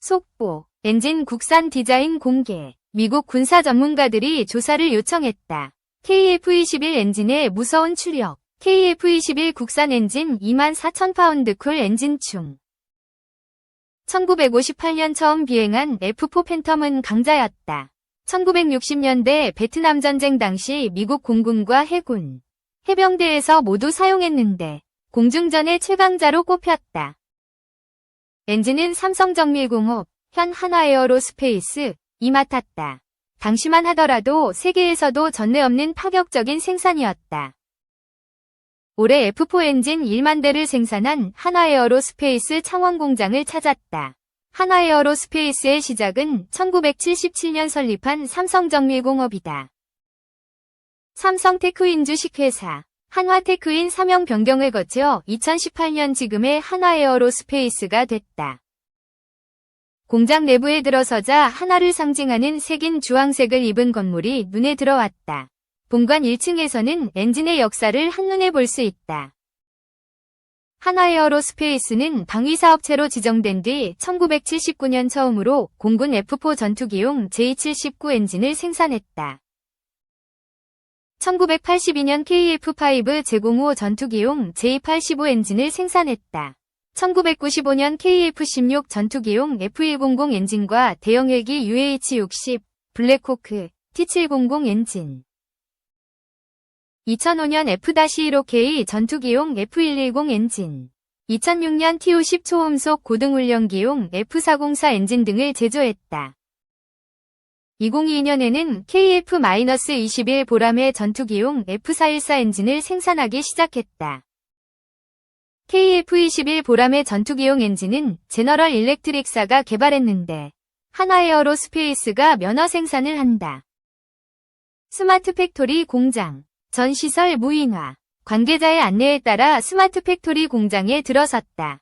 속보, 엔진 국산 디자인 공개. 미국 군사 전문가들이 조사를 요청했다. KF-21 엔진의 무서운 추력. KF-21 국산 엔진 24,000파운드 쿨 엔진충. 1958년 처음 비행한 F4 팬텀은 강자였다. 1960년대 베트남 전쟁 당시 미국 공군과 해군, 해병대에서 모두 사용했는데 공중전의 최강자로 꼽혔다. 엔진은 삼성정밀공업, 현 한화에어로스페이스, 이 맡았다. 당시만 하더라도 세계에서도 전례 없는 파격적인 생산이었다. 올해 F4 엔진 1만 대를 생산한 한화에어로스페이스 창원 공장을 찾았다. 한화에어로스페이스의 시작은 1977년 설립한 삼성정밀공업이다. 삼성테크인 주식회사, 한화테크인 사명 변경을 거쳐 2018년 지금의 한화에어로스페이스가 됐다. 공장 내부에 들어서자 한화를 상징하는 색인 주황색을 입은 건물이 눈에 들어왔다. 본관 1층에서는 엔진의 역사를 한눈에 볼 수 있다. 한화에어로스페이스는 방위사업체로 지정된 뒤 1979년 처음으로 공군 F4 전투기용 J79 엔진을 생산했다. 1982년 KF-5 제공호 전투기용 J85 엔진을 생산했다. 1995년 KF-16 전투기용 F100 엔진과 대형 헬기 UH-60, 블랙호크, T700 엔진. 2005년 F-15K 전투기용 F110 엔진. 2006년 TO-10 초음속 고등훈련기용 F404 엔진 등을 제조했다. 2022년에는 KF-21 보람의 전투기용 F414 엔진을 생산하기 시작했다. KF-21 보람의 전투기용 엔진은 제너럴 일렉트릭사가 개발했는데 한화에어로스페이스가 면허 생산을 한다. 스마트 팩토리 공장, 전시설 무인화, 관계자의 안내에 따라 스마트 팩토리 공장에 들어섰다.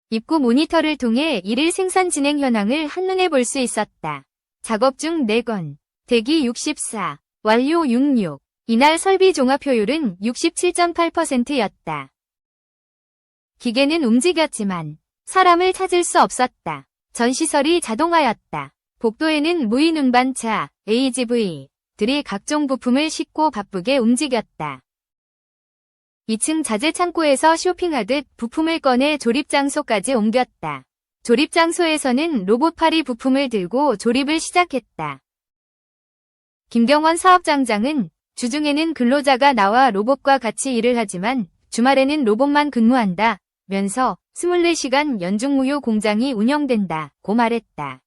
입구 모니터를 통해 일일 생산 진행 현황을 한눈에 볼 수 있었다. 작업 중 4건, 대기 64, 완료 66. 이날 설비 종합 효율은 67.8%였다. 기계는 움직였지만 사람을 찾을 수 없었다. 전시설이 자동화였다. 복도에는 무인 운반차, AGV 들이 각종 부품을 싣고 바쁘게 움직였다. 2층 자재 창고에서 쇼핑하듯 부품을 꺼내 조립 장소까지 옮겼다. 조립 장소에서는 로봇팔이 부품을 들고 조립을 시작했다. 김경원 사업장장은 주중에는 근로자가 나와 로봇과 같이 일을 하지만 주말에는 로봇만 근무한다 면서 24시간 연중무휴 공장이 운영된다고 말했다.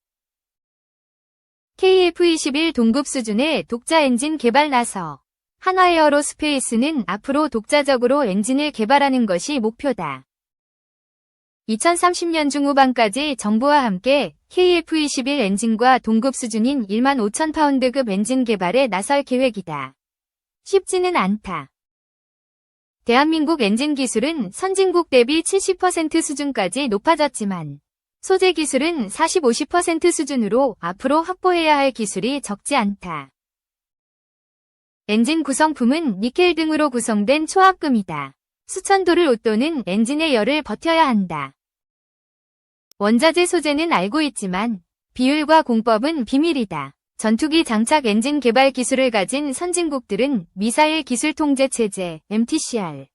KF-21 동급 수준의 독자 엔진 개발 나서. 한화에어로스페이스는 앞으로 독자적으로 엔진을 개발하는 것이 목표다. 2030년 중후반까지 정부와 함께 KF-21 엔진과 동급 수준인 15,000파운드급 엔진 개발에 나설 계획이다. 쉽지는 않다. 대한민국 엔진 기술은 선진국 대비 70% 수준까지 높아졌지만 소재 기술은 40-50% 수준으로 앞으로 확보해야 할 기술이 적지 않다. 엔진 구성품은 니켈 등으로 구성된 초합금이다. 수천 도를 웃도는 엔진의 열을 버텨야 한다. 원자재 소재는 알고 있지만 비율과 공법은 비밀이다. 전투기 장착 엔진 개발 기술을 가진 선진국들은 미사일 기술 통제 체제 MTCR,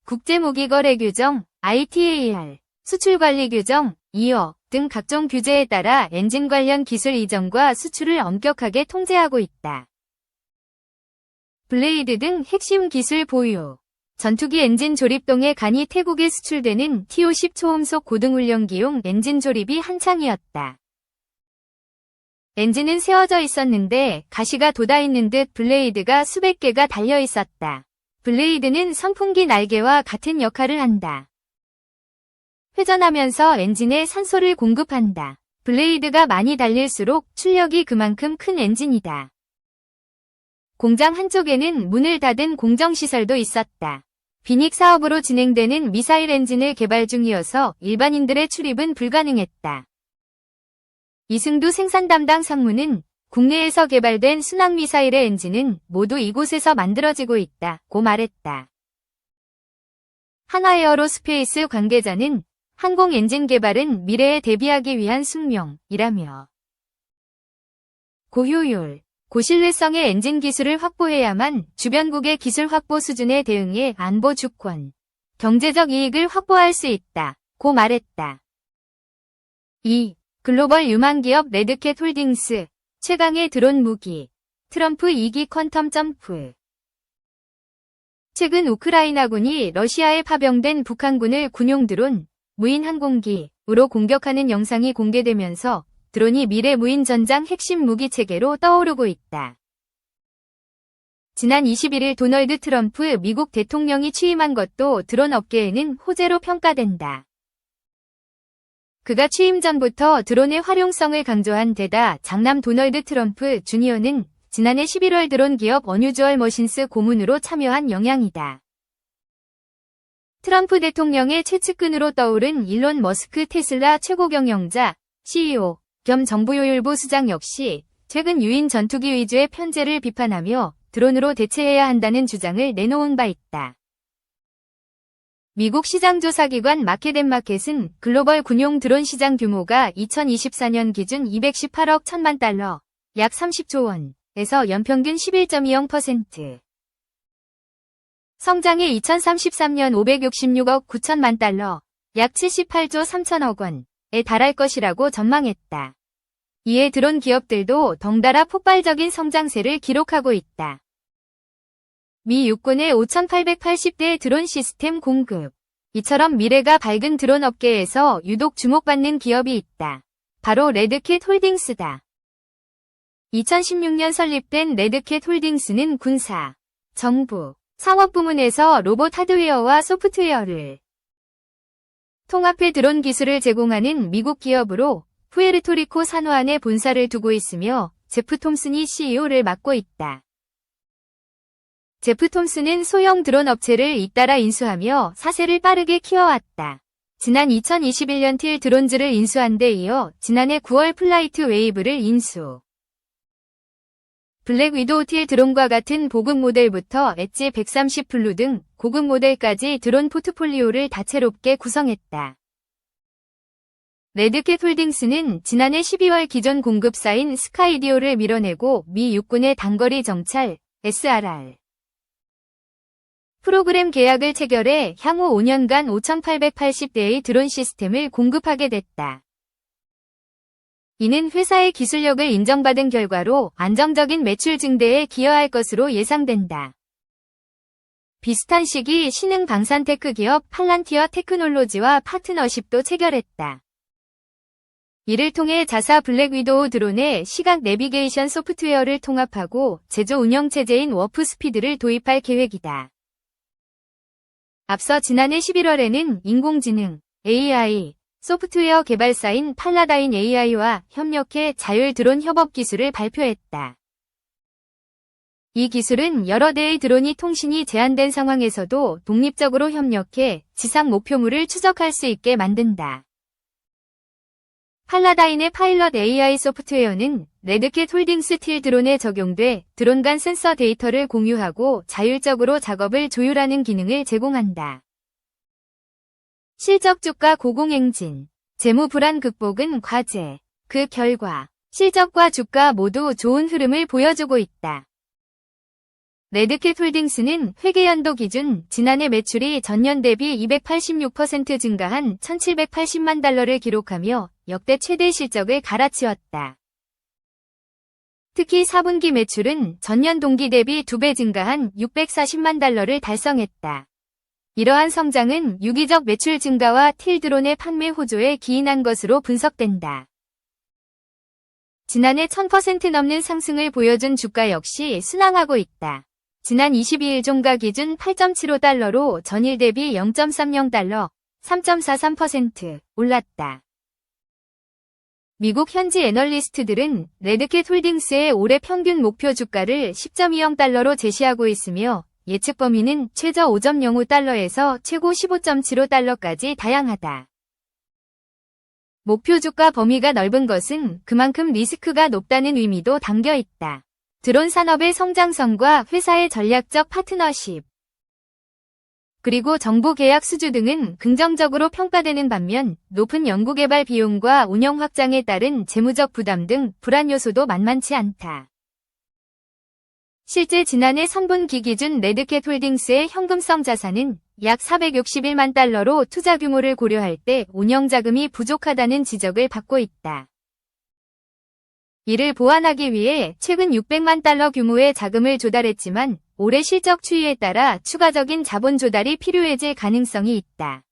국제무기거래 규정 ITAR, 수출관리 규정 EO 등 각종 규제에 따라 엔진 관련 기술 이전과 수출을 엄격하게 통제하고 있다. 블레이드 등 핵심 기술 보유. 전투기 엔진 조립동에 간이 태국에 수출되는 TO-10 초음속 고등훈련기용 엔진 조립이 한창이었다. 엔진은 세워져 있었는데 가시가 돋아있는 듯 블레이드가 수백 개가 달려 있었다. 블레이드는 선풍기 날개와 같은 역할을 한다. 회전하면서 엔진에 산소를 공급한다. 블레이드가 많이 달릴수록 출력이 그만큼 큰 엔진이다. 공장 한쪽에는 문을 닫은 공정시설도 있었다. 비닉 사업으로 진행되는 미사일 엔진을 개발 중이어서 일반인들의 출입은 불가능했다. 이승두 생산 담당 상무는 국내에서 개발된 순항미사일의 엔진은 모두 이곳에서 만들어지고 있다고 말했다. 한화에어로스페이스 관계자는 항공 엔진 개발은 미래에 대비하기 위한 숙명이라며 고효율, 고신뢰성의 엔진 기술을 확보해야만 주변국의 기술 확보 수준에 대응해 안보 주권, 경제적 이익을 확보할 수 있다고 말했다. 2. 글로벌 유망기업 레드캣 홀딩스, 최강의 드론 무기, 트럼프 2기 퀀텀 점프. 최근 우크라이나군이 러시아에 파병된 북한군을 군용 드론, 무인 항공기로 공격하는 영상이 공개되면서 드론이 미래 무인 전장 핵심 무기 체계로 떠오르고 있다. 지난 21일 도널드 트럼프 미국 대통령이 취임한 것도 드론 업계에는 호재로 평가된다. 그가 취임 전부터 드론의 활용성을 강조한 데다 장남 도널드 트럼프 주니어는 지난해 11월 드론 기업 어뉴주얼 머신스 고문으로 참여한 영향이다. 트럼프 대통령의 최측근으로 떠오른 일론 머스크 테슬라 최고 경영자, CEO 겸 정부요율부 수장 역시 최근 유인 전투기 위주의 편제를 비판하며 드론으로 대체해야 한다는 주장을 내놓은 바 있다. 미국 시장조사기관 마켓앤마켓은 글로벌 군용 드론 시장 규모가 2024년 기준 218억 1천만 달러, 약 30조 원에서 연평균 11.20%. 성장해 2033년 566억 9천만 달러, 약 78조 3천억 원에 달할 것이라고 전망했다. 이에 드론 기업들도 덩달아 폭발적인 성장세를 기록하고 있다. 미 육군의 5,880대의 드론 시스템 공급. 이처럼 미래가 밝은 드론 업계에서 유독 주목받는 기업이 있다. 바로 레드캣 홀딩스다. 2016년 설립된 레드캣 홀딩스는 군사, 정부, 상업 부문에서 로봇 하드웨어와 소프트웨어를 통합해 드론 기술을 제공하는 미국 기업으로 푸에르토리코 산호안에 본사를 두고 있으며 제프 톰슨이 CEO를 맡고 있다. 제프 톰슨은 소형 드론 업체를 잇따라 인수하며 사세를 빠르게 키워왔다. 지난 2021년 틸 드론즈를 인수한 데 이어 지난해 9월 플라이트 웨이브를 인수. 블랙 위도우 틸 드론과 같은 보급 모델부터 엣지 130 블루 등 고급 모델까지 드론 포트폴리오를 다채롭게 구성했다. 레드캣 홀딩스는 지난해 12월 기존 공급사인 스카이디오를 밀어내고 미 육군의 단거리 정찰 SRR 프로그램 계약을 체결해 향후 5년간 5,880대의 드론 시스템을 공급하게 됐다. 이는 회사의 기술력을 인정받은 결과로 안정적인 매출 증대에 기여할 것으로 예상된다. 비슷한 시기 신흥 방산테크 기업 팔란티어 테크놀로지와 파트너십도 체결했다. 이를 통해 자사 블랙 위도우 드론의 시각 내비게이션 소프트웨어를 통합하고 제조 운영 체제인 워프 스피드를 도입할 계획이다. 앞서 지난해 11월에는 인공지능, AI, 소프트웨어 개발사인 팔라다인 AI와 협력해 자율 드론 협업 기술을 발표했다. 이 기술은 여러 대의 드론이 통신이 제한된 상황에서도 독립적으로 협력해 지상 목표물을 추적할 수 있게 만든다. 팔라다인의 파일럿 AI 소프트웨어는 레드캣 홀딩스 틸 드론에 적용돼 드론 간 센서 데이터를 공유하고 자율적으로 작업을 조율하는 기능을 제공한다. 실적 주가 고공행진, 재무 불안 극복은 과제. 그 결과 실적과 주가 모두 좋은 흐름을 보여주고 있다. 레드캣 홀딩스는 회계연도 기준 지난해 매출이 전년 대비 286% 증가한 1,780만 달러를 기록하며 역대 최대 실적을 갈아치웠다. 특히 4분기 매출은 전년 동기 대비 2배 증가한 640만 달러를 달성했다. 이러한 성장은 유기적 매출 증가와 틸 드론의 판매 호조에 기인한 것으로 분석된다. 지난해 1000% 넘는 상승을 보여준 주가 역시 순항하고 있다. 지난 22일 종가 기준 8.75달러로 전일 대비 0.30달러, 3.43% 올랐다. 미국 현지 애널리스트들은 레드캣 홀딩스의 올해 평균 목표 주가를 10.20달러로 제시하고 있으며 예측 범위는 최저 5.05달러에서 최고 15.75달러까지 다양하다. 목표 주가 범위가 넓은 것은 그만큼 리스크가 높다는 의미도 담겨 있다. 드론 산업의 성장성과 회사의 전략적 파트너십, 그리고 정보 계약 수주 등은 긍정적으로 평가되는 반면 높은 연구개발 비용과 운영 확장에 따른 재무적 부담 등 불안 요소도 만만치 않다. 실제 지난해 3분기 기준 레드캣 홀딩스의 현금성 자산은 약 461만 달러로 투자 규모를 고려할 때 운영 자금이 부족하다는 지적을 받고 있다. 이를 보완하기 위해 최근 600만 달러 규모의 자금을 조달했지만 올해 실적 추이에 따라 추가적인 자본 조달이 필요해질 가능성이 있다.